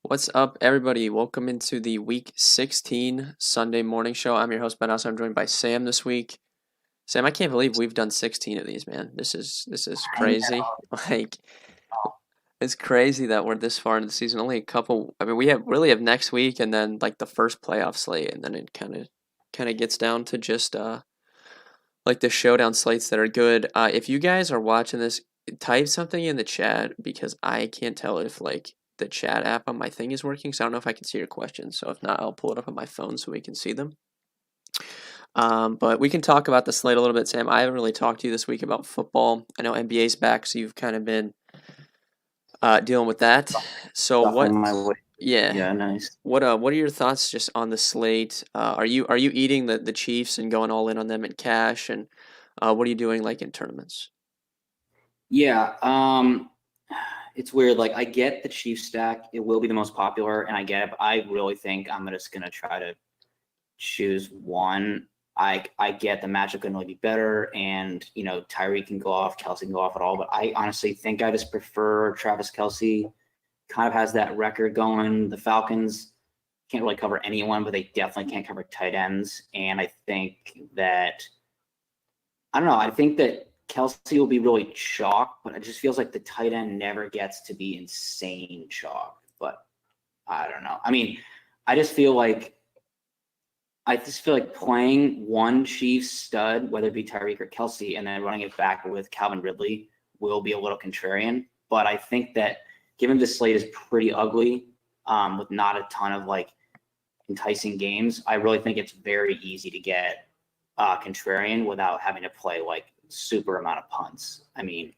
What's up, everybody? Welcome into the Week 16 Sunday morning show. I'm your host, Ben. Also, I'm joined by Sam this week. Sam, I can't believe we've done 16 of these, man. This is I know. crazy. Like, it's crazy that we're this far into the season. Only a couple. I mean, we have next week, and then like the first playoff slate, and then it kind of gets down to just like the showdown slates that are good. If you guys are watching this, type something in the chat because I can't tell if like the chat app on my thing is working. So I don't know if I can see your questions. So if not, I'll pull it up on my phone so we can see them. But we can talk about the slate a little bit, Sam. I haven't really talked to you this week about football. I know NBA's back, so you've kind of been dealing with that. So what? Stuffing my way. Yeah. Yeah, nice. What are your thoughts just on the slate? Are you eating the Chiefs and going all in on them in cash? And what are you doing like in tournaments? Yeah, it's weird. Like, I get the Chiefs stack; it will be the most popular, and I get it. But I really think I'm just gonna try to choose one. I get the matchup can really be better, and Tyree can go off, Kelsey can go off at all. But I honestly think I just prefer Travis Kelsey. Kind of has that record going. The Falcons can't really cover anyone, but they definitely can't cover tight ends. And I think that I don't know. I think that Kelsey will be really chalk, but it just feels like the tight end never gets to be insane chalk. But I don't know. I mean, I just feel like playing one Chiefs stud, whether it be Tyreek or Kelsey, and then running it back with Calvin Ridley will be a little contrarian. But I think that given the slate is pretty ugly, with not a ton of like enticing games, I really think it's very easy to get contrarian without having to play like super amount of punts. I mean,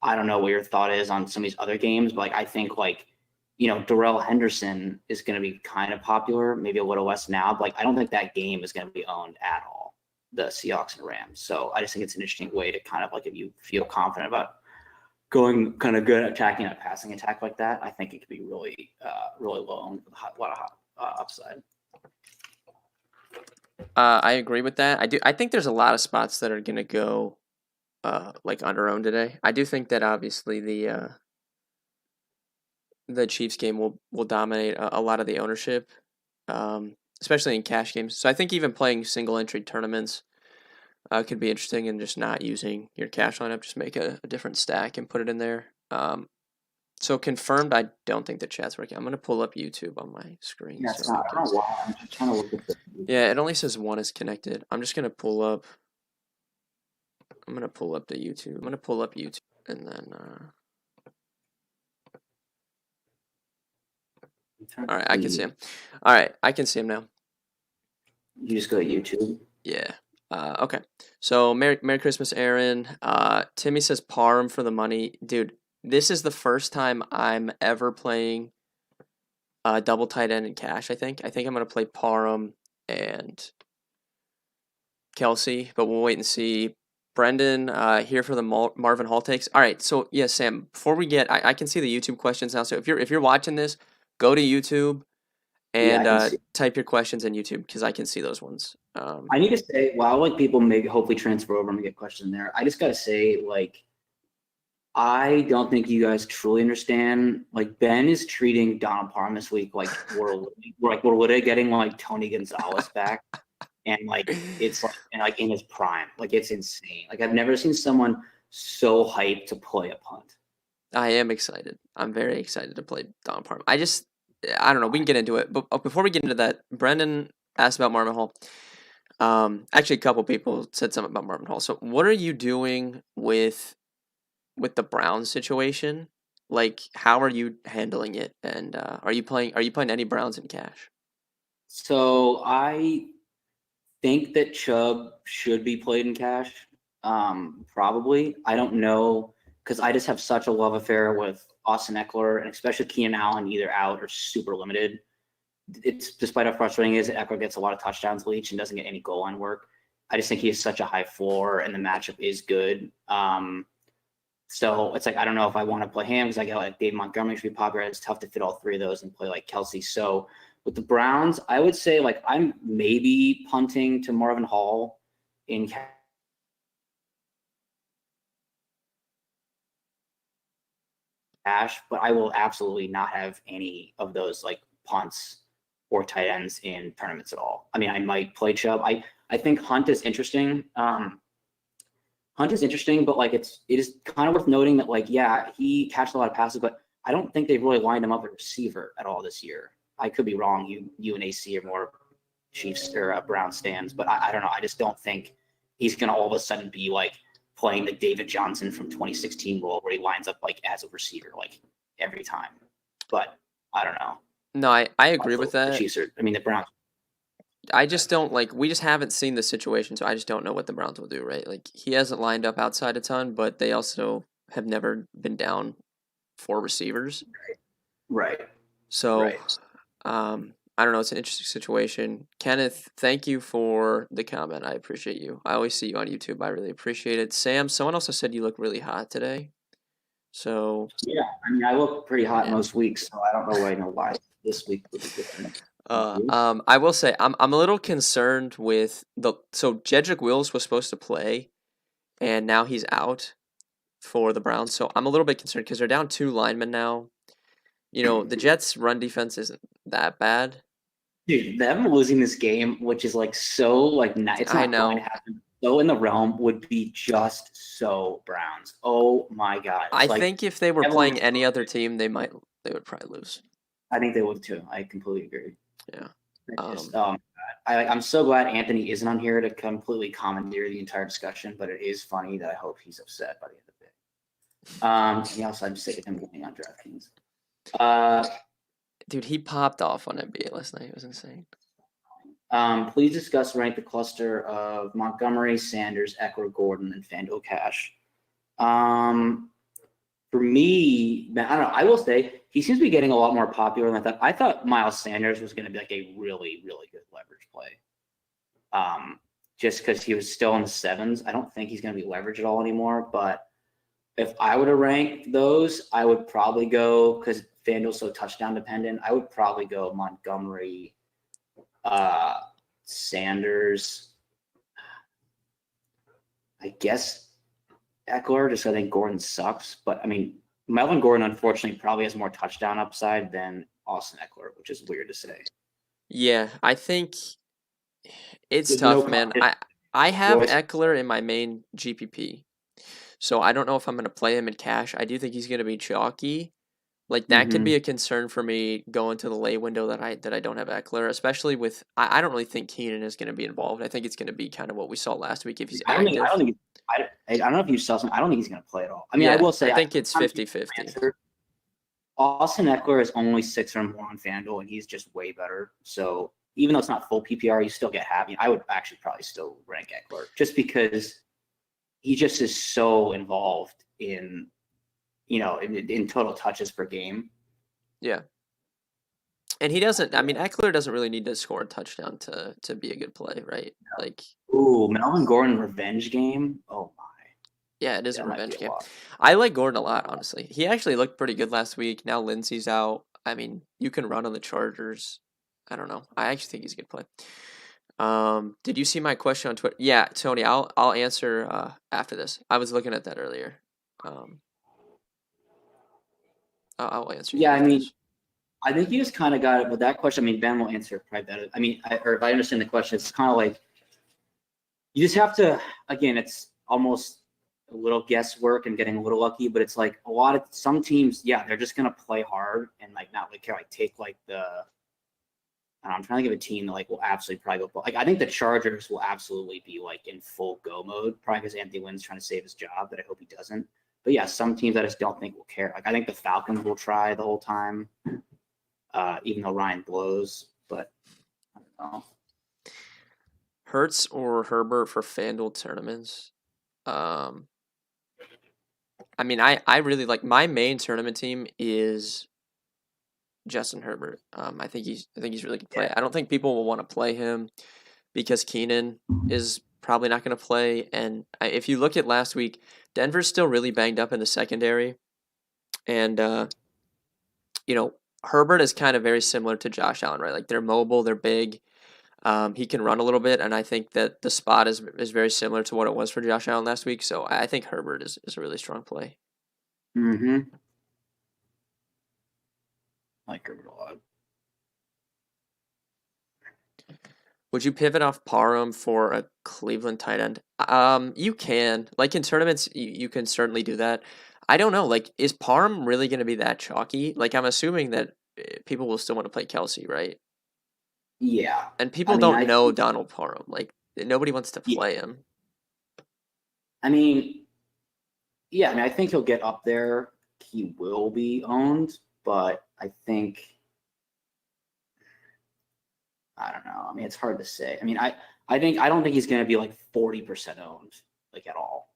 I don't know what your thought is on some of these other games, but like I think like Darrell Henderson is going to be kind of popular, maybe a little less now, but like I don't think that game is going to be owned at all, the Seahawks and Rams. So I just think it's an interesting way to kind of like if you feel confident about going kind of good at attacking a passing attack like that, I think it could be really really low owned with a lot of upside. I agree with that. I think there's a lot of spots that are gonna go like under owned today. I do think that obviously the Chiefs game will dominate a lot of the ownership, especially in cash games. So I think even playing single entry tournaments could be interesting and just not using your cash lineup. Just make a different stack and put it in there. So confirmed. I don't think the chat's working. I'm gonna pull up YouTube on my screen Yeah, so it's you not. I don't guys. know why. I'm just trying to look at the. Yeah, it only says one is connected. I'm just gonna pull up. I'm gonna pull up the YouTube. I'm gonna pull up YouTube and then. I'm trying All to right, I can see see. him. All right, I can see him now. You just go to YouTube. Yeah. Okay. So Merry Christmas, Aaron. Timmy says Parham for the money, dude. This is the first time I'm ever playing double tight end in cash. I think I'm gonna play Parham and Kelsey, but we'll wait and see. Brendan, here for the Marvin Hall takes. All right, so yeah, Sam. Before we get, I can see the YouTube questions now. So if you're watching this, go to YouTube Yeah, I and can see. type your questions in YouTube because I can see those ones. I need to say, while like people maybe hopefully transfer over and get questions there, I just gotta say, like, I don't think you guys truly understand. Like, Ben is treating Donald Parham this week we're literally getting like Tony Gonzalez back, and like it's like and like in his prime. Like it's insane. Like I've never seen someone so hyped to play a punt. I am excited. I'm very excited to play Don Parham. I don't know. We can get into it, but before we get into that, Brendan asked about Marvin Hall. Actually, a couple people said something about Marvin Hall. So, what are you doing with the Browns situation? Like, how are you handling it? And are you playing any Browns in cash? So I think that Chubb should be played in cash. Probably. I don't know because I just have such a love affair with Austin Eckler and especially Keenan Allen, either out or super limited. It's despite how frustrating it is, Eckler gets a lot of touchdowns each and doesn't get any goal line work. I just think he has such a high floor and the matchup is good. So it's like I don't know if I want to play him because I get like Dave Montgomery should be popular. It's tough to fit all three of those and play like Kelsey. So with the Browns, I would say like I'm maybe punting to Marvin Hall in cash. cash, but I will absolutely not have any of those like punts or tight ends in tournaments at all. I mean, I might play Chubb. I think Hunt is interesting. Hunt is interesting, but like it is kind of worth noting that like yeah, he catches a lot of passes, but I don't think they've really lined him up at receiver at all this year. I could be wrong. You and AC are more Chiefs or Brown stands, but I don't know. I just don't think he's gonna all of a sudden be like playing the David Johnson from 2016 role where he lines up like as a receiver like every time. But I don't know. No, I agree Also, with the that. Chiefs are. I mean, the Browns. I just don't like. We just haven't seen the situation, so I just don't know what the Browns will do. Right? Like he hasn't lined up outside a ton, but they also have never been down for receivers. Right. So, Right. I don't know. It's an interesting situation. Kenneth, thank you for the comment. I appreciate you. I always see you on YouTube. I really appreciate it. Sam, someone also said you look really hot today. So, Yeah. I mean, I look pretty hot yeah. most weeks, so I don't know why this week would be different. I will say I'm a little concerned with so Jedrick Wills was supposed to play, and now he's out for the Browns. So I'm a little bit concerned because they're down 2 linemen now. You know, the Jets' run defense isn't that bad. Dude, them losing this game, which is like so like not, it's I not going know. to happen. So in the realm would be just so Browns. Oh my God! I It's like think if they were everyone. playing any other team, they would probably lose. I think they would too. I completely agree. Yeah. It's just I'm so glad Anthony isn't on here to completely commandeer the entire discussion, but it is funny that I hope he's upset by the end of the day. I'm sick of him going on DraftKings. Dude, he popped off on NBA last night. It was insane. Please discuss rank the cluster of Montgomery, Sanders, Eckler, Gordon, and FanDuel Cash. For me, man, I don't know. I will say he seems to be getting a lot more popular than I thought. I thought Miles Sanders was going to be like a really, really good leverage play. Just because he was still in the sevens. I don't think he's going to be leveraged at all anymore. But if I were to rank those, I would probably go, because FanDuel's so touchdown dependent, I would probably go Montgomery, Sanders, I guess Eckler, just I think Gordon sucks. But I mean, Melvin Gordon, unfortunately, probably has more touchdown upside than Austin Eckler, which is weird to say. Yeah, I think it's There's tough, no man. competition. I have Eckler in my main GPP, so I don't know if I'm gonna play him in cash. I do think he's gonna be chalky. Like that could be a concern for me going to the late window that I don't have Eckler, especially with I don't really think Keenan is going to be involved. I think it's going to be kind of what we saw last week if he's active. I don't know if you saw something. I don't think he's going to play at all. I mean, I will say I think it's 50-50. Austin Eckler is only 6 or more on FanDuel, and he's just way better. So even though it's not full PPR, you still get happy. I would actually probably still rank Eckler just because he just is so involved in in total touches per game. Yeah. And he doesn't. I mean, Eckler doesn't really need to score a touchdown to be a good play, right? No. Like, ooh, Melvin Gordon revenge game. Oh my. Yeah, it is a revenge game. I like Gordon a lot, honestly. He actually looked pretty good last week. Now Lindsey's out. I mean, you can run on the Chargers. I don't know. I actually think he's a good play. Did you see my question on Twitter? Yeah, Tony, I'll answer after this. I was looking at that earlier. I'll answer. Yeah, I mean, I think you just kind of got it with that question. I mean, Ben will answer probably better. I mean, or if I understand the question, it's kind of like you just have to. Again, it's almost a little guesswork and getting a little lucky, but it's like a lot of some teams. Yeah, they're just gonna play hard and like not like care. Like take like the. I'm trying to give a team that like will absolutely probably go. Like I think the Chargers will absolutely be like in full go mode, probably because Anthony Lynn's trying to save his job. But I hope he doesn't. But yeah, some teams I just don't think will care. Like I think the Falcons will try the whole time, even though Ryan blows. But I don't know. Hurts or Herbert for FanDuel tournaments. I mean, I really like my main tournament team is Justin Herbert. I think he's really good play. Yeah. I don't think people will want to play him because Keenan is probably not going to play. And if you look at last week, Denver's still really banged up in the secondary, and Herbert is kind of very similar to Josh Allen, right? Like they're mobile, they're big. He can run a little bit, and I think that the spot is very similar to what it was for Josh Allen last week. So I think Herbert is a really strong play. Mm-hmm. I like Herbert a lot. Would you pivot off Parham for a Cleveland tight end? You can. Like in tournaments, you can certainly do that. I don't know. Like, is Parham really going to be that chalky? Like, I'm assuming that people will still want to play Kelsey, right? Yeah. And I people mean, don't I know think, Donald Parham. Like, nobody wants to yeah. play him. I mean, yeah, I mean, I think he'll get up there. He will be owned, but I think I don't know. I mean, it's hard to say. I mean, I don't think he's going to be like 40% owned, like at all.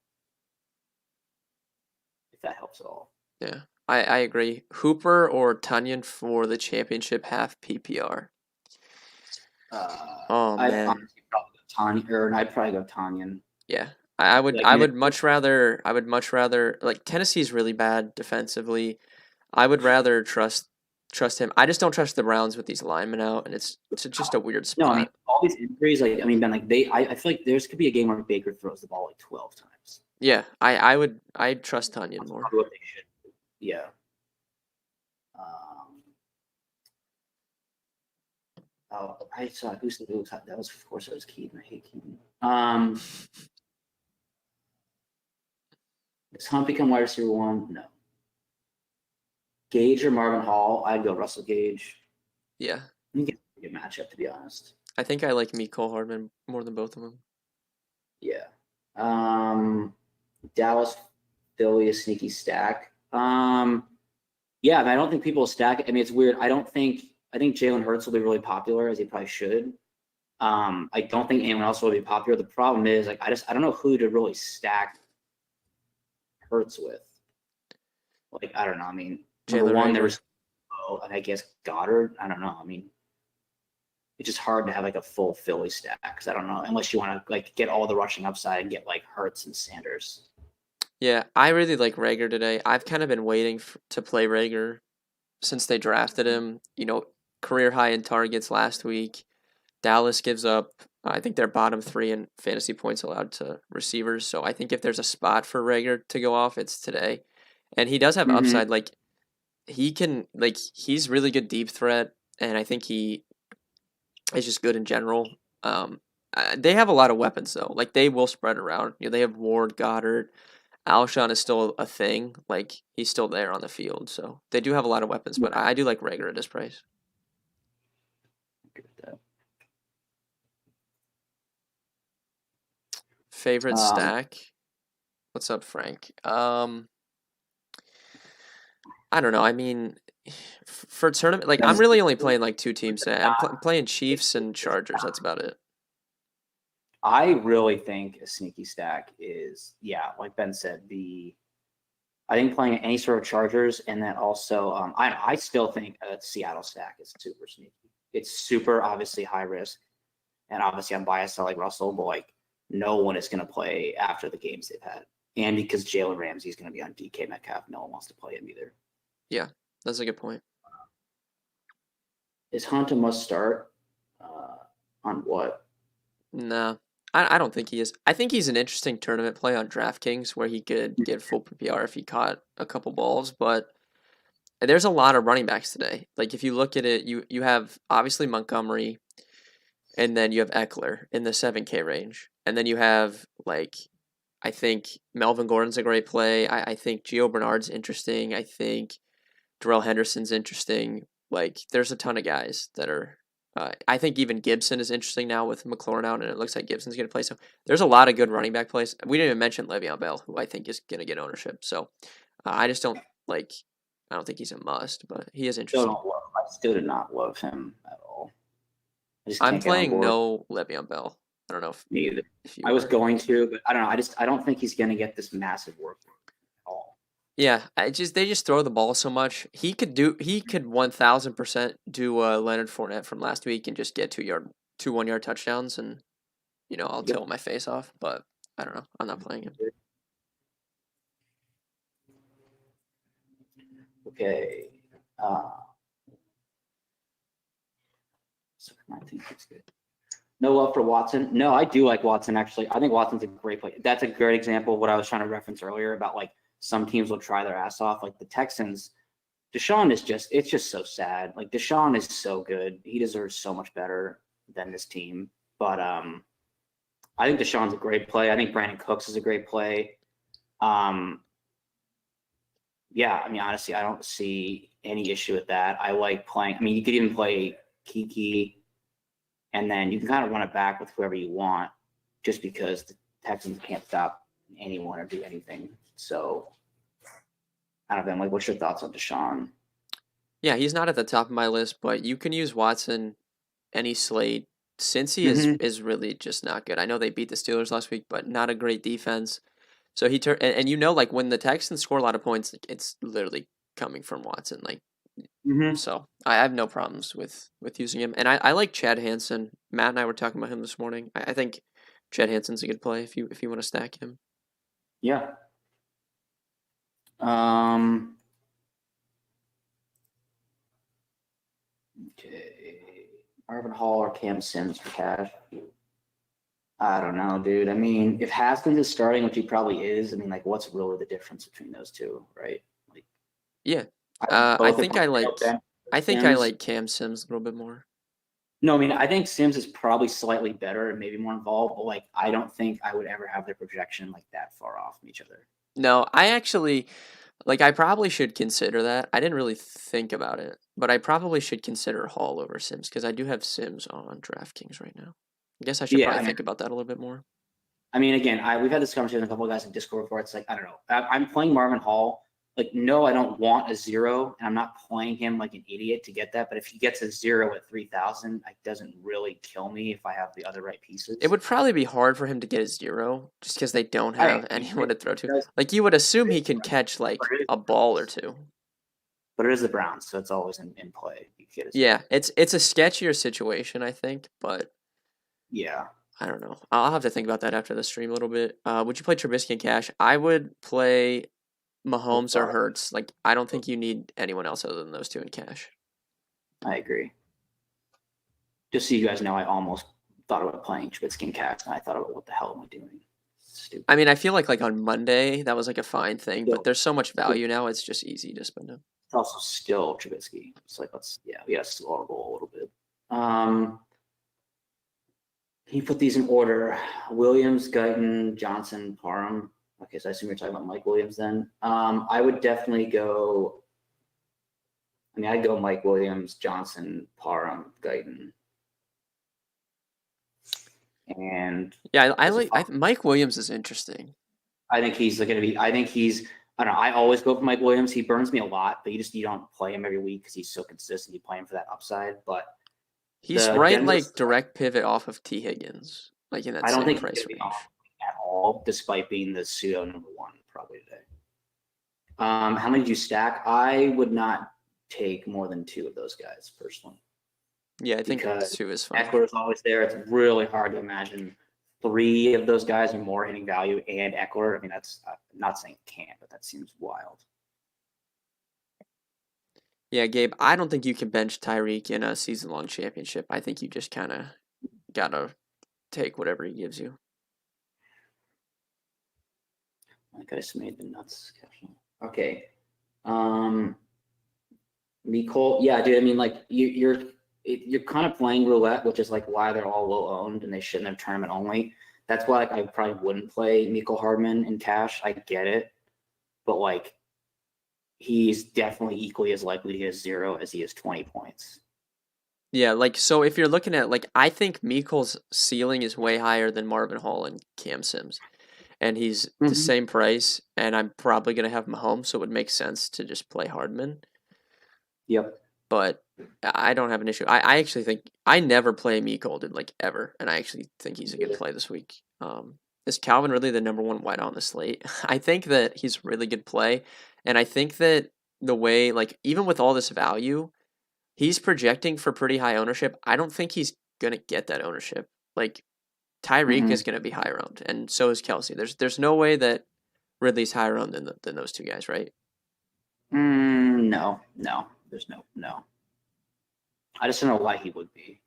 If that helps at all. Yeah, I agree. Hooper or Tunyon for the championship half PPR. Oh I'd man. honestly probably go Tanyan, or I'd probably go Tanyan. Yeah. I would Like I mid. would much rather like Tennessee's really bad defensively. I would rather trust him. I just don't trust the Browns with these linemen out, and it's just a weird No, I mean spot. all these injuries. Like I mean, Ben, like I feel like there's could be a game where Baker throws the ball like 12 times. Yeah, I'd trust Tunyon That's more. probably what they should do. Yeah. Um, oh, I saw who's the that was of course it was Keaton. I hate Keaton. Does Hunt become wide receiver one? No. Gage or Marvin Hall? I'd go Russell Gage. Yeah. I think it's a good matchup, to be honest. I think I like Mecole Hardman more than both of them. Yeah. Dallas, Philly, a sneaky stack. Yeah, I don't think people will stack it. I mean, it's weird. I think Jalen Hurts will be really popular, as he probably should. I don't think anyone else will be popular. The problem is, like, I don't know who to really stack Hurts with. Like, I don't know. I mean, number Jalen one, there Rager. was, and I guess Goddard. I don't know. I mean, it's just hard to have like a full Philly stack because I don't know unless you want to like get all the rushing upside and get like Hurts and Sanders. Yeah, I really like Rager today. I've kind of been waiting to play Rager since they drafted him. Career high in targets last week. Dallas gives up, I think they're bottom three in fantasy points allowed to receivers. So I think if there's a spot for Rager to go off, it's today. And he does have Mm-hmm. upside. Like he's really good deep threat, and I think he is just good in general. They have a lot of weapons though. Like they will spread around. They have Ward, Goddard. Alshon is still a thing. Like he's still there on the field. So they do have a lot of weapons. But I do like Rager at this price. Good with that. Favorite stack? What's up, Frank? I don't know. I mean, for tournament, like I'm really only playing like two teams today. I'm playing Chiefs and Chargers. That's about it. I really think a sneaky stack is, yeah, like Ben said, I think playing any sort of Chargers, and then also I still think a Seattle stack is super sneaky. It's super obviously high risk, and obviously I'm biased to like Russell, but like no one is going to play after the games they've had, and because Jalen Ramsey is going to be on DK Metcalf, no one wants to play him either. Yeah, that's a good point. Is Hunt a must start? On what? Nah, I don't think he is. I think he's an interesting tournament play on DraftKings where he could get full PPR if he caught a couple balls, but there's a lot of running backs today. Like if you look at it, you have obviously Montgomery, and then you have Eckler in the 7K range, and then you have like I think Melvin Gordon's a great play. I think Gio Bernard's interesting. I think Darrell Henderson's interesting. Like there's a ton of guys that are. I think even Gibson is interesting now with McLaurin out, and it looks like Gibson's going to play. So there's a lot of good running back plays. We didn't even mention Le'Veon Bell, who I think is going to get ownership. So I just don't like. I don't think he's a must, but he is interesting. I still do not love him at all. I'm playing no Le'Veon Bell. I don't know if me either. If you I was going to, but I don't know. I don't think he's going to get this massive work at all. Yeah, they just throw the ball so much. He could 1000% do Leonard Fournette from last week and just get 1 yard touchdowns, and I'll tilt my face off. But I don't know. I'm not playing him. Okay. So I think that's good. No love for Watson. No, I do like Watson, actually. I think Watson's a great play. That's a great example of what I was trying to reference earlier about, like, some teams will try their ass off. Like, the Texans Deshaun is it's just so sad. Like Deshaun is so good. He deserves so much better than this team. But I think Deshaun's a great play. I think Brandon Cooks is a great play. Um, yeah, I mean, honestly, I don't see any issue with that. I like playing. I mean, you could even play Kiki, and then you can kind of run it back with whoever you want, just because the Texans can't stop anyone or do anything. So I don't know. Like, what's your thoughts on Deshaun? Yeah, he's not at the top of my list, but you can use Watson any slate. Cincy Mm-hmm. is really just not good. I know they beat the Steelers last week, but not a great defense. So he turned, and you know, like when the Texans score a lot of points, like, it's literally coming from Watson. Like, Mm-hmm. so I have no problems with using him, and I like Chad Hansen. Matt and I were talking about him this morning. I think Chad Hansen's a good play if you want to stack him. Yeah. Um. Okay. Marvin Hall or Cam Sims for cash? I don't know, dude. I mean, if Haskins is starting, which he probably is, I mean, like, what's really the difference between those two, right? Like, Yeah, I think I both of think them I think I Sims. like Cam Sims a little bit more. No, I mean, I think Sims is probably slightly better and maybe more involved, but like, I don't think I would ever have their projection like that far off from each other. No, I actually like. I probably should consider that. I didn't really think about it, but I probably should consider Hall over Sims because I do have Sims on DraftKings right now. I guess I should Yeah, probably think about that a little bit more. again, we've had this conversation with a couple of guys in Discord before. It's like, I don't know. I'm playing Marvin Hall. Like, no, I don't want a zero, and I'm not playing him like an idiot to get that. But if he gets a zero at 3,000, it doesn't really kill me if I have the other right It pieces. would probably be hard for him to get a zero just because they don't I have mean, anyone to throw it to. does, Like you would assume he can catch like a ball or two. but it is the Browns, so it's always in play. You get a zero. Yeah, it's a sketchier situation, I think, but Yeah. I don't know. I'll have to think about that after the stream a little bit. Would you play Trubisky and Cash? I would play Oh, Mahomes or sorry. Hurts. Like I don't think you need anyone else other than those two in Cash. I agree. Just so you guys know, I almost thought about playing Trubisky and Cash, and I thought about what the hell am I doing? I Stupid. mean, I feel like on Monday that was like a fine thing, but Still, there's so much value now. It's just easy to spend them. it's also still Trubisky. It's like we gotta slow our roll a little bit. Can you put these in order? Williams, Guyton, Johnson, Parham. Okay, so I assume you're talking about Mike Williams then. I would definitely go. I mean, I'd go Mike Williams, Johnson, Parham, Guyton, and Yeah, I as a like. Mike Williams is interesting. I think he's going to be. I think he's. I don't know. I always go for Mike Williams. He burns me a lot, but you don't play him every week because he's so consistent. You play him for that upside, but He's the right Denver. like direct pivot off of T Higgins, like in that I don't same think he's price going to be on range. at all, despite being the pseudo number one probably today. How many do you stack? I would not take more than two of those guys personally Yeah, I think because two is fine. Eckler is always there. It's really hard to imagine three of those guys are more hitting value and Eckler. I mean, that's I'm not saying it can't, but that seems wild. Yeah, Gabe, I don't think you can bench Tyreek in a season-long championship. I think you just kind of gotta take whatever he gives you. That guy just made the nuts. Okay. Nicole, yeah, dude. I mean, like you're kind of playing roulette, which is like why they're all low owned and they shouldn't have tournament only. That's why like, I probably wouldn't play Miko Hardman in cash. I get it, but like he's definitely equally as likely to get a zero as he is 20 points. Yeah, like so if you're looking at like I think Mekol's ceiling is way higher than Marvin Hall and Cam Sims. And he's the Mm-hmm. same price, and I'm probably gonna have Mahomes, so it would make sense to just play Hardman. Yep. But I don't have an issue. I actually think I never play Meek Golden like ever, and I actually think he's a good play this week. Is Calvin really the number one wide on the slate? I think that he's a really good play, and I think that the way like even with all this value, he's projecting for pretty high ownership. I don't think he's gonna get that ownership. Like Tyreek Mm-hmm. is gonna be higher owned, and so is Kelsey. There's no way that Ridley's higher owned than those two guys, right? No. There's no. I just don't know why he would be.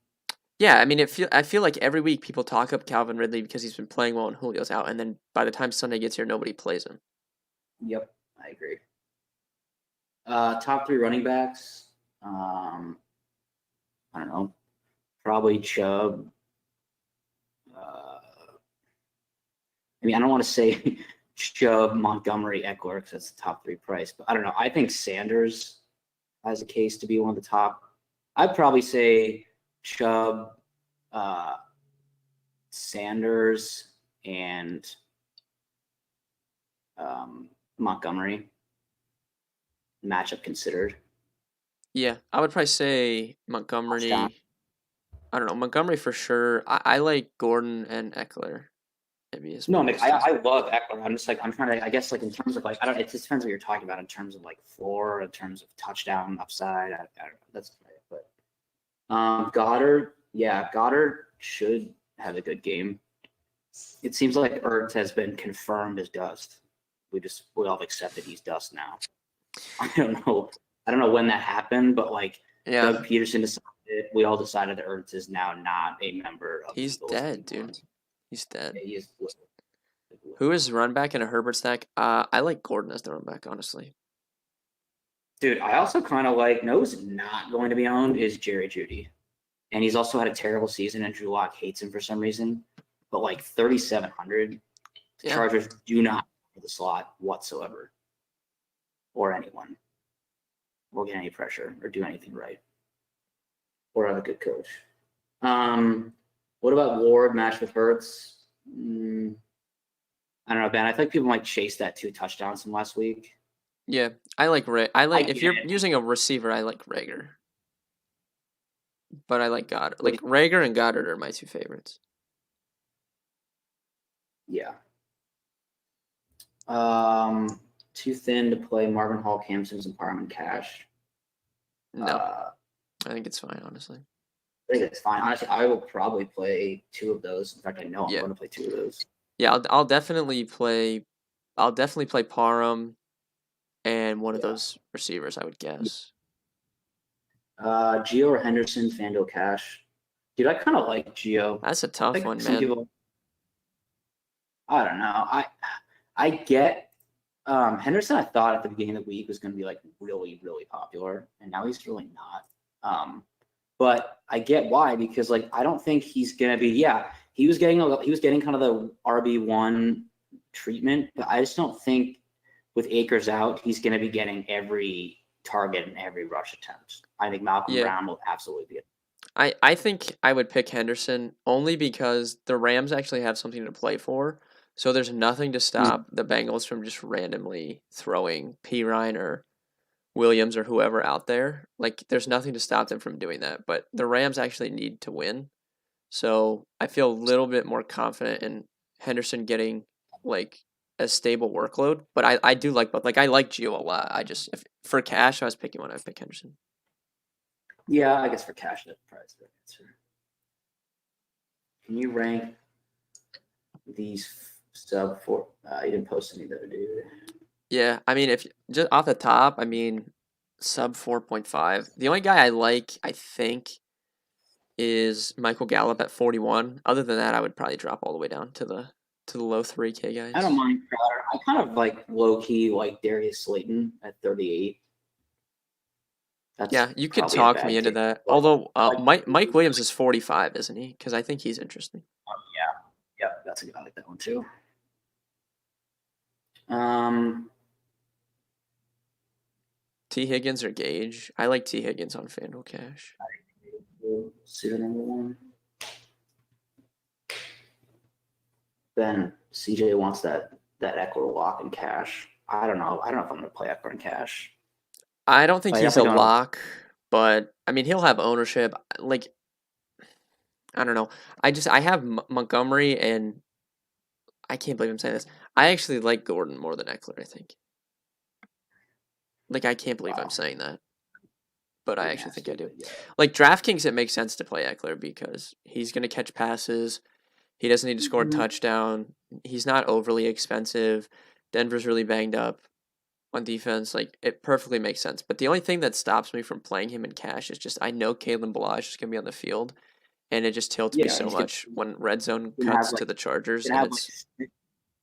Yeah, I mean, I feel like every week people talk up Calvin Ridley because he's been playing well and Julio's out, and then by the time Sunday gets here, nobody plays him. Yep, I agree. Top three running backs. I don't know. Probably Chubb. I mean, I don't want to say Chubb, Montgomery, Eckler because that's the top three price, but I don't know. I think Sanders has a case to be one of the top. I'd probably say Chubb, uh, Sanders, and Montgomery. Matchup considered. Yeah, I would probably say Touchdown. Montgomery. I don't know, Montgomery for sure. I like Gordon and Eckler. Maybe as No, my Nick, next two. I love Eckler. I'm just like I'm trying to. I guess like in terms of like I don't. It just depends what you're talking about in terms of like floor, in terms of touchdown upside. I don't know. That's right. But Goddard, yeah, Goddard should have a good game. It seems like Ertz has been confirmed as dust. We all accepted he's dust now. I don't know. I don't know when that happened, but like Yeah, Doug Peterson decided, we all decided that Ertz is now not a member of the he's Eagles dead, anymore. dude. He's dead. Yeah, he is. Who is run back in a Herbert stack? I like Gordon as the run back, honestly. Dude, I also kind of like knows not going to be owned is Jerry Judy, and he's also had a terrible season, and Drew Lock hates him for some reason. But like 3,700, the Yeah, Chargers do not for the slot whatsoever, or anyone, or get any pressure, or do anything right, or have a good coach. What about Ward matched with Hurts? I don't know, Ben. I think people might chase that 2 touchdowns from last week. yeah. I like I I like if get you're it. using a receiver, I like Rager, but I like Goddard. What Like Rager and Goddard are my two favorites. Yeah. Too thin to play Marvin Hall, Cam Sims, and Parham Cash. No, I think it's fine, honestly. I think it's fine. Honestly, I will probably play 2 of those. In fact, I know I'm Yeah, going to play 2 of those. yeah. I'll definitely play. I'll definitely play Parham and one of Yeah. those receivers. I would guess. Gio or Henderson, Fanduel Cash. Dude, I kind of like Gio. That's a I tough think one, some man. people. I don't know. I get Henderson. I thought at the beginning of the week was going to be like really really popular, and now he's really not. But I get why because like I don't think he's going to be. Yeah, he was getting kind of the RB1 treatment, but I just don't think with Akers out he's going to be getting every target and every rush attempt. I think Malcolm Yeah, Brown will absolutely be it. I think I would pick Henderson only because the Rams actually have something to play for. So there's nothing to stop the Bengals from just randomly throwing P. Ryan or Williams or whoever out there. Like there's nothing to stop them from doing that. But the Rams actually need to win. So I feel a little bit more confident in Henderson getting like a stable workload. But I do like both. Like I like Gio a lot. I just if for cash I was picking one, I'd pick Henderson. Yeah, I guess for cash, that's probably the answer. Can you rank these sub four? You didn't post any though, dude. Yeah, I mean, if just off the top, I mean, sub 4.5. The only guy I like, I think, is Michael Gallup at 41. Other than that, I would probably drop all the way down to the low 3K I don't guys. mind Crowder. I kind of like low key like Darius Slayton at 38. That's Yeah, you could probably a talk me bad into take. that. But Although I like, Mike Williams is 45, isn't he? Because I think he's interesting. yeah, that's a good. I like that one too. Um, T. Higgins or Gage? I like T. Higgins on FanDuel Cash. Suitor number 1. Then CJ wants that Eckler lock in cash. I don't know. I don't know if I'm going to play Eckler in cash. I don't think I he's a definitely don't. lock, but I mean, he'll have ownership. Like, I don't know. I have Montgomery and I can't believe I'm saying this. I actually like Gordon more than Eckler, I think. Like, I can't believe I'm Wow. saying that, but I Pretty actually think nasty, I do. but yeah. Like, DraftKings, it makes sense to play Eckler because he's going to catch passes. He doesn't need to score a touchdown. He's not overly expensive. Denver's really banged up on defense. Like, it perfectly makes sense. But the only thing that stops me from playing him in cash is just I know Kalen Balazs is going to be on the field, and it just tilts me Yeah, so he's gonna, much when red zone he's gonna have cuts like to the Chargers, he's gonna and have like it's, he's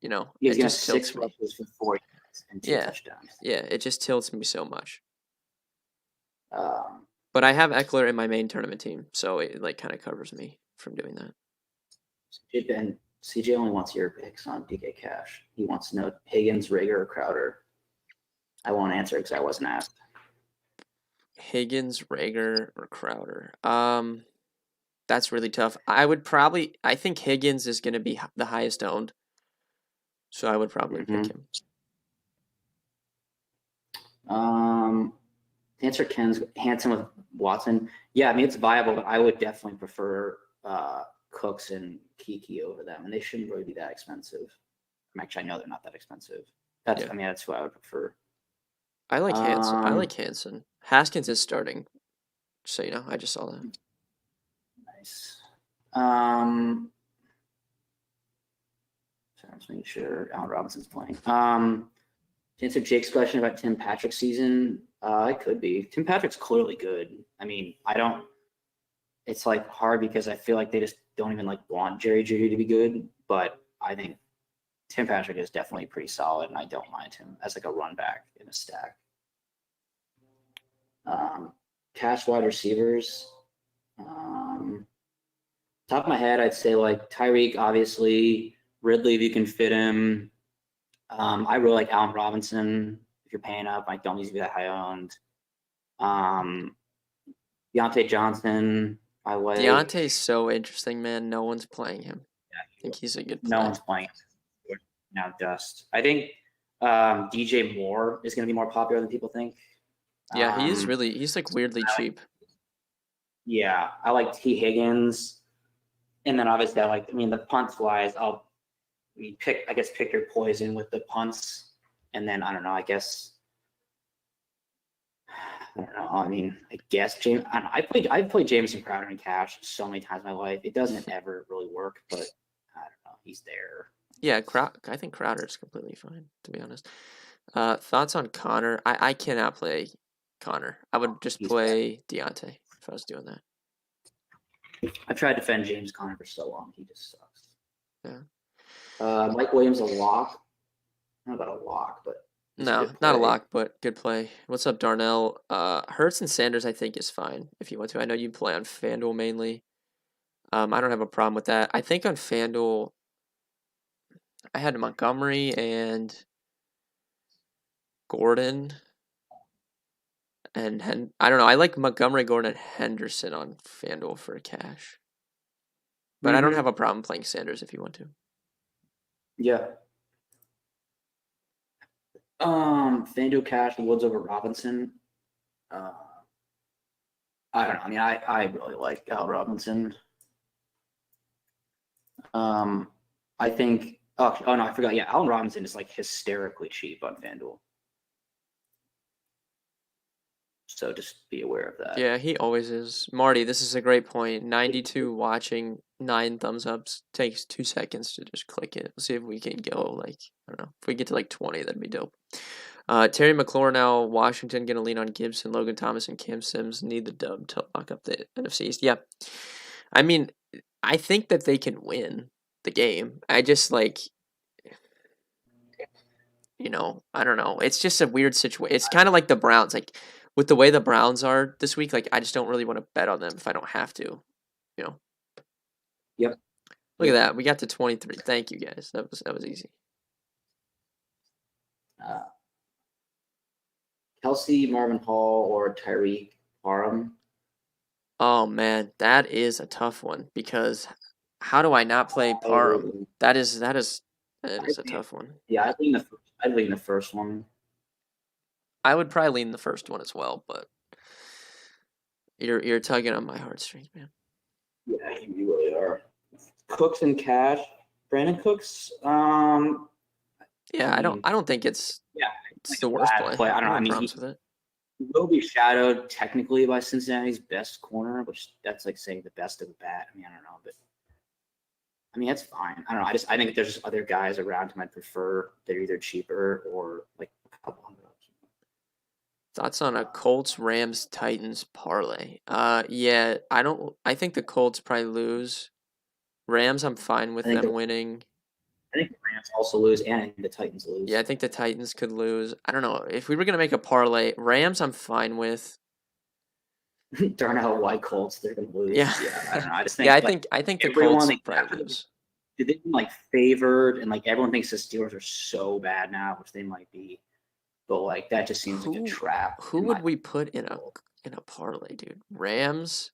it gonna have just tilts 6 me. rushes for 4 yards and 2 Yeah, touchdowns. yeah, it just tilts me so much. But I have Eckler in my main tournament team, so it like kind of covers me from doing that. And CJ only wants your picks on DK Cash. He wants to know Higgins, Rager, or Crowder. I won't answer because I wasn't asked. Higgins, Rager, or Crowder. That's really tough. I think Higgins is going to be the highest owned, so I would probably pick him. To answer Ken's Hanson with Watson, yeah, I mean it's viable, but I would definitely prefer Cooks and Kiki over them, and they shouldn't really be that expensive. Actually, I know they're not that expensive. I mean that's who I would prefer. I like Hanson. I like Hanson. Haskins is starting, so I just saw that. Nice. So I'm just making sure Allen Robinson's playing. To answer Jake's question about Tim Patrick's season, it could be. Tim Patrick's clearly good. I mean, it's like hard because I feel like they just don't even like want Jerry Jeudy to be good, but I think Tim Patrick is definitely pretty solid, and I don't mind him as like a run back in a stack. Cash wide receivers. Top of my head, I'd say like Tyreek, obviously. Ridley, if you can fit him. I really like Allen Robinson. If you're paying up, I don't need to be that high owned. Deontay Johnson, I like. Deontay's so interesting, man. No one's playing him. Yeah, I think he's a good player. No one's playing him. Now dust. I think DJ Moore is going to be more popular than people think. Yeah, he's like weirdly cheap. Yeah, I like T. Higgins. And then obviously the punts wise, pick your poison with the punts. And then I don't know, I guess James. I've played Jameson Crowder in cash so many times in my life. It doesn't ever really work, but I don't know. He's there. Yeah, I think Crowder is completely fine, to be honest. Thoughts on Connor? I cannot play Connor. I would just play Deontay if I was doing that. I've tried to defend James Conner for so long. He just sucks. Yeah. Mike Williams a lock. Not about a lock, but no, not a lock, but good play. What's up, Darnell? Hurts and Sanders, I think, is fine if you want to. I know you play on FanDuel mainly. I don't have a problem with that. I think on FanDuel, I had Montgomery and Gordon. And I don't know. I like Montgomery, Gordon, and Henderson on FanDuel for cash. But I don't have a problem playing Sanders if you want to. Yeah. FanDuel cash, Woods over Robinson. I don't know. I mean, I really like Al Robinson. I think. Oh no, I forgot. Yeah, Allen Robinson is like hysterically cheap on FanDuel. So just be aware of that. Yeah, he always is. Marty, this is a great point. 92 watching, 9 thumbs ups. Takes 2 seconds to just click it. We'll see if we can go like, I don't know. If we get to like 20, that'd be dope. Terry McLaurin now, Washington going to lean on Gibson, Logan Thomas, and Cam Sims. Need the dub to lock up the NFC East. Yeah. I mean, I think that they can win the game. I just like, I don't know. It's just a weird situation. It's kind of like the Browns. Like, with the way the Browns are this week, like I just don't really want to bet on them if I don't have to, Yep. Look at that. We got to 23. Thank you guys. That was easy. Kelsey, Marvin Hall, or Tyreek Parham? Oh man, that is a tough one because how do I not play Parham? That is a tough one. Yeah, I'd lean the first one. I would probably lean the first one as well, but you're tugging on my heartstrings, man. Yeah, you really are. Cooks and cash, Brandon Cooks. Yeah, I don't think it's the worst play. I don't know. I mean, he will be shadowed technically by Cincinnati's best corner, which that's like saying the best of the bat. I mean, I don't know, but I mean that's fine. I don't know. I think there's just other guys around whom I'd prefer. They're either cheaper or like a couple $100. Thoughts on a Colts, Rams, Titans parlay? Yeah, I think the Colts probably lose. Rams, I'm fine with them winning. I think the Rams also lose and the Titans lose. Yeah, I think the Titans could lose. I don't know. If we were going to make a parlay, Rams I'm fine with. Darnell White Colts, they're gonna Yeah. lose. Yeah, I don't know. I just Yeah, think like I think the everyone Colts like probably after lose. they've been like favored and like everyone thinks the Steelers are so bad now, which they might be. But like that just seems like a Who trap who in my would we put world. in a parlay, dude? Rams?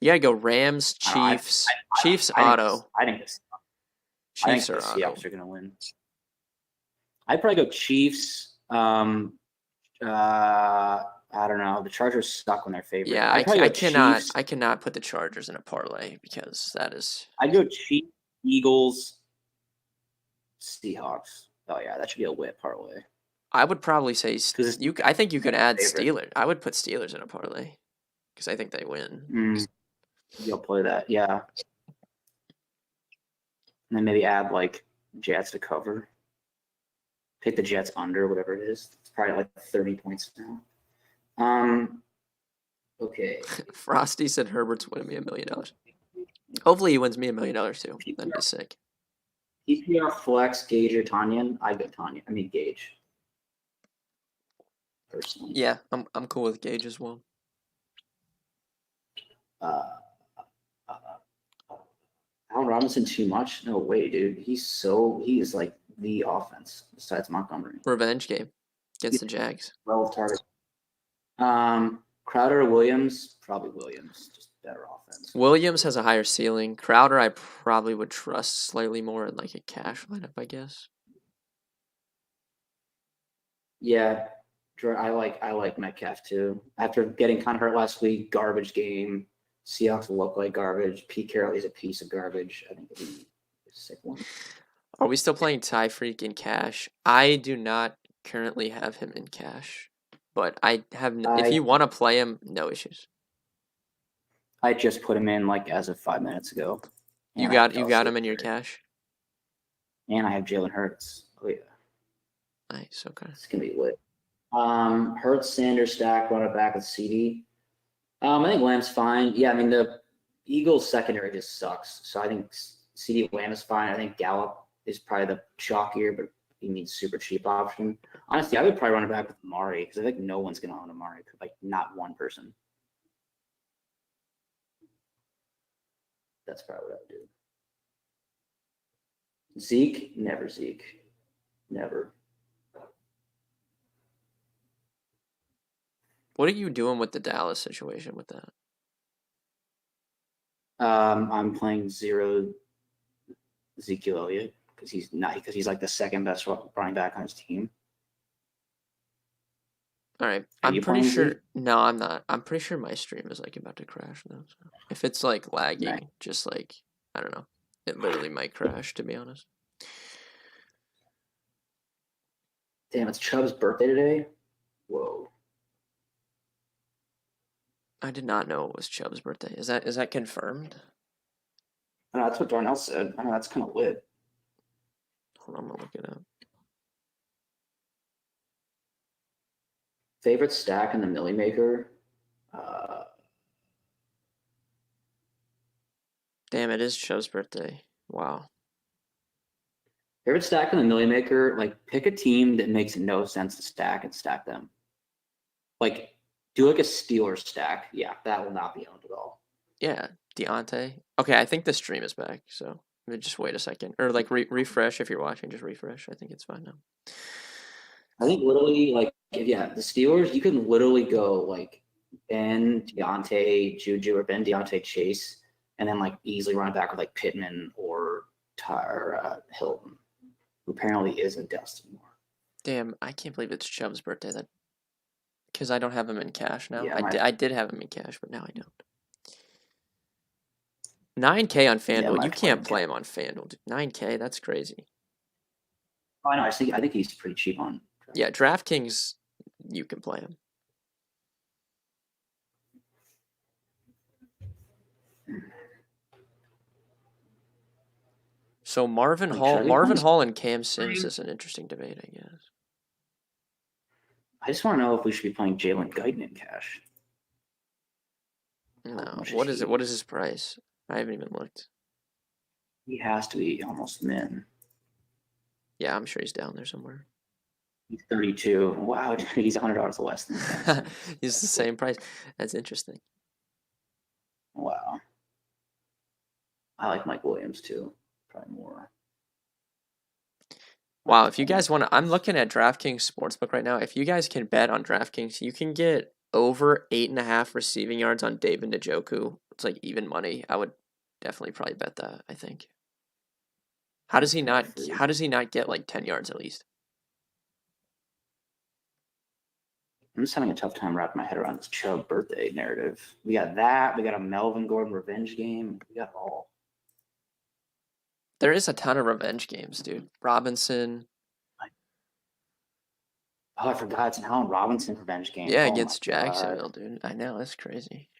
You gotta go Rams, I don't know. Chiefs. Chiefs auto. I think Chiefs the are auto. Seahawks are gonna win. I'd probably go Chiefs. I don't know. The Chargers suck when they're favored. Yeah, I'd probably go Chiefs. I cannot put the Chargers in a parlay because that is I'd go Chiefs, Eagles, Seahawks. Oh yeah, that should be a whip parlay I would probably say because you. I think you could add favorite. Steelers. I would put Steelers in a parlay because I think they win. You'll play that, yeah. And then maybe add like Jets to cover. Pick the Jets under whatever it is. It's probably like 30 points now. Okay. Frosty said Herbert's winning me $1 million. Hopefully he wins me $1 million too. That'd be sick. PPR flex Gage or Tanyan. I go Tanya. I mean Gage. Personally. Yeah, I'm cool with Gage as well. Allen Robinson too much? No way, dude. He is like the offense besides Montgomery. Revenge game against the Jags. 12 targets. Crowder or Williams? Probably Williams. Just better offense. Williams has a higher ceiling. Crowder, I probably would trust slightly more in like a cash lineup, I guess. Yeah, I like Metcalf too. After getting kind of hurt last week, garbage game. Seahawks look like garbage. Pete Carroll is a piece of garbage. I think it'd be a sick one. Are we still playing Ty Freak in cash? I do not currently have him in cash, but I have. If you want to play him, no issues. I just put him in like as of 5 minutes ago. You got him in your cash. And I have Jalen Hurts. Oh yeah. Nice. Okay. It's gonna be lit. Hurts, Sanders, stack, run it back with CD. I think Lamb's fine. Yeah, I mean the Eagles secondary just sucks. So I think CD Lamb is fine. I think Gallup is probably the chalkier, but he needs super cheap option. Honestly, I would probably run it back with Amari because I think no one's gonna own Amari. Like not one person. That's probably what I would do. Zeke, never Zeke. Never. What are you doing with the Dallas situation with that? I'm playing 0 Ezekiel Elliott because he's like the second best running back on his team. All right, I'm pretty sure. No, I'm not. I'm pretty sure my stream is like about to crash now. So if it's like lagging, just like I don't know, it literally might crash. To be honest. Damn, it's Chubb's birthday today. Whoa. I did not know it was Chubb's birthday. Is that confirmed? I know, that's what Darnell said. I know that's kind of lit. Hold on, I'm gonna look it up. Favorite stack in the Millie Maker? Damn, it is Chubb's birthday. Wow. Favorite stack in the Millie Maker? Like, pick a team that makes no sense to stack and stack them. Like, do like a Steelers stack. Yeah, that will not be owned at all. Yeah, Deontay. Okay, I think the stream is back. So just wait a second, or like refresh if you're watching. Just refresh. I think it's fine now. I think literally, like, the Steelers, you can literally go like Ben Deontay Juju or Ben Deontay Chase, and then like easily run it back with like Pittman or Hilton, who apparently isn't Dust anymore. Damn, I can't believe it's Chubb's birthday. That because I don't have him in cash now. Yeah, I did have him in cash, but now I don't. 9K on FanDuel. You can't play him on FanDuel. Dude. 9K, that's crazy. Oh, I know. I think he's pretty cheap on. Yeah, DraftKings, you can play him. So Marvin Hall and Cam Sims is an interesting debate, I guess. I just want to know if we should be playing Jalen Guyton in cash. No. What is it? What is his price? I haven't even looked. He has to be almost min. Yeah, I'm sure he's down there somewhere. He's 32. Wow, he's $100 less than he's the same price. That's interesting. Wow. I like Mike Williams too, probably more. Wow, if you guys want to, I'm looking at DraftKings Sportsbook right now. If you guys can bet on DraftKings, you can get over 8.5 receiving yards on David Njoku. It's like even money. I would definitely probably bet that, I think. How does he not how does he not get like 10 yards at least? I'm just having a tough time wrapping my head around this Chubb birthday narrative. We got that. We got a Melvin Gordon revenge game. We got it all. There is a ton of revenge games, dude. Robinson. Oh, I forgot it's an Allen Robinson revenge game. Yeah, Oh against my God. Jacksonville, dude. I know, that's crazy.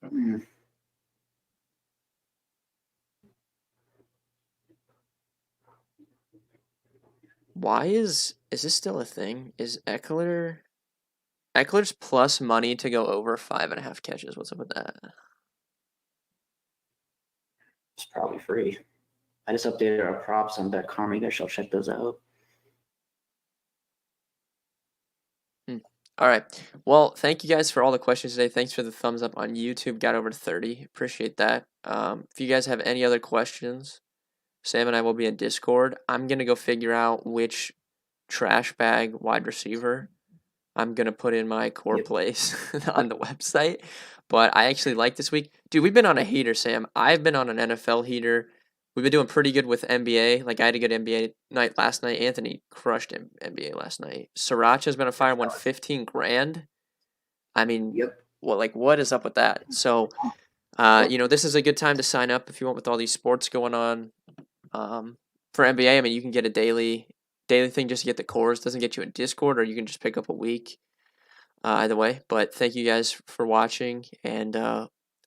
Mm. Why is this still a thing? Is Eckler's plus money to go over 5.5 catches? What's up with that? It's probably free. I just updated our props on Bet Karma. You guys shall check those out. All right. Well, thank you guys for all the questions today. Thanks for the thumbs up on YouTube. Got over to 30. Appreciate that. If you guys have any other questions, Sam and I will be in Discord. I'm going to go figure out which trash bag wide receiver I'm going to put in my core place on the website. But I actually like this week. Dude, we've been on a heater, Sam. I've been on an NFL heater. We've been doing pretty good with NBA. Like, I had a good NBA night last night. Anthony crushed NBA last night. Sriracha's been on fire, won 15 grand. I mean, Yep. what is up with that? So, this is a good time to sign up if you want with all these sports going on. For NBA, I mean, you can get a daily thing just to get the cores. Doesn't get you in Discord, or you can just pick up a week. Either way, but thank you guys for watching, and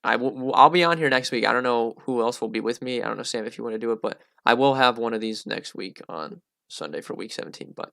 I'll be on here next week. I don't know who else will be with me. I don't know, Sam, if you want to do it, but I will have one of these next week on Sunday for week 17. But